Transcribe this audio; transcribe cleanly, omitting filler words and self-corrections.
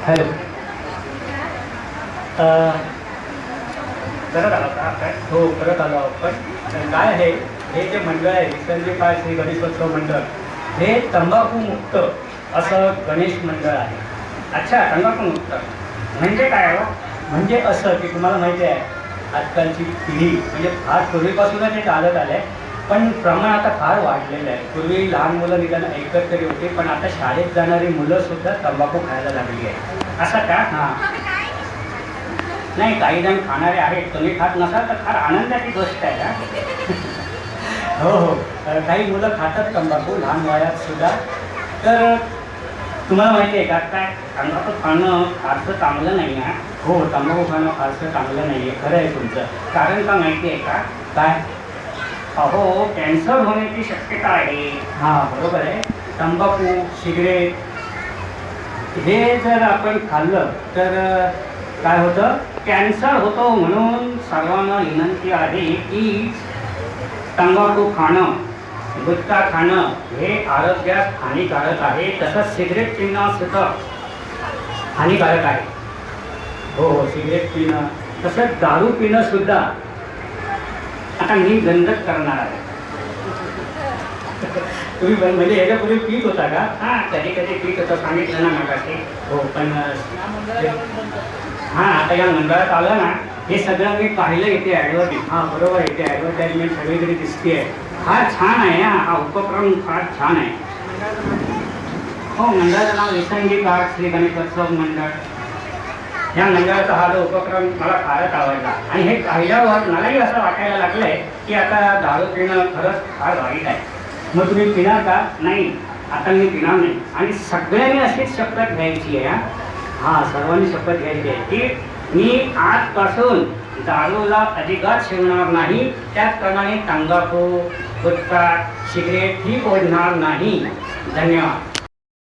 Hello. परत आला का काय? हो, परत आलो. पण काय आहे, हे जे मंडळ आहे विसर्जी काय श्री गणेशोत्सव मंडळ, हे तंबाखू मुक्त असं गणेश मंडळ आहे. अच्छा, तंबाखू मुक्त म्हणजे काय हो? म्हणजे असं की तुम्हाला माहिती आहे आजकालची पिढी म्हणजे फार पूर्वीपासूनच हे चालत आलं आहे, पण प्रमाण आता फार वाढलेलं आहे. पूर्वी लहान मुलं निदान ऐकत तरी होती, पण आता शाळेत जाणारी मुलंसुद्धा तंबाखू खायला लागली आहे. असं का? हां, नाही, काही जण खाणारे आहेत. तुम्ही खात नसाल तर फार आनंदाची गोष्ट आहे का? हो हो, काही मुलं खातात तंबाखू लहान वयात सुद्धा. तर तुम्हाला माहिती आहे का काय तंबाखू खाणं फारसं चांगलं नाही आहे. हो, तंबाखू खाणं फारसं चांगलं नाही आहे, खरं आहे तुमचं. कारण का माहिती आहे का? काय? अहो, कॅन्सर होण्याची शक्यता आहे. हां, बरोबर आहे. तंबाखू, सिगरेट हे जर आपण खाल्लं तर काय होतं? कॅन्सर होतो. म्हणून सर्वांना विनंती आहे की तंबाखू खाणं, गुटखा खाणं हे आरोग्यास हानिकारक आहे. तसंच सिगरेट पिणं सुद्धा हानिकारक आहे. हो हो, सिगरेट पिणं, तसंच दारू पिणं सुद्धा आता मी बंदच करणार आहे. तुम्ही म्हणजे ह्याच्यापूर्वी पीत होता का? हां, कधी कधी पीत होता, सांगितलं ना मगाशी. हो, पण हां, आता या मंडळात आलं ना, हे सगळं मी पाहिलं इथे ॲडव्हर्टीज. हां, बरोबर, इथे ॲडव्हर्टाईजमेंट सगळीकडे दिसते आहे. फार छान आहे. हा उपक्रम फार छान आहे. हो, मंडळाचं नाव विसंगी घाट श्री गणेशोत्सव मंडळ. ह्या मंडळाचा हा जो उपक्रम मला फारच आवडला आणि हे पाहिल्यावर मलाही असं वाटायला लागलं आहे की आता दारू पिणं खरंच फार वाईट आहे. मग तुम्ही पिणार का? नाही, आता मी पिणार नाही. आणि सगळ्यांनी अशीच शपथ घ्यायची आहे. हां, सर्वांनी शपथ घ्यायची आहे की मी आजपासून दारूला अजिबात शिवणार नाही. त्याचप्रमाणे तंबाखू, गुटखा, सिगरेट ही ओढणार नाही. धन्यवाद.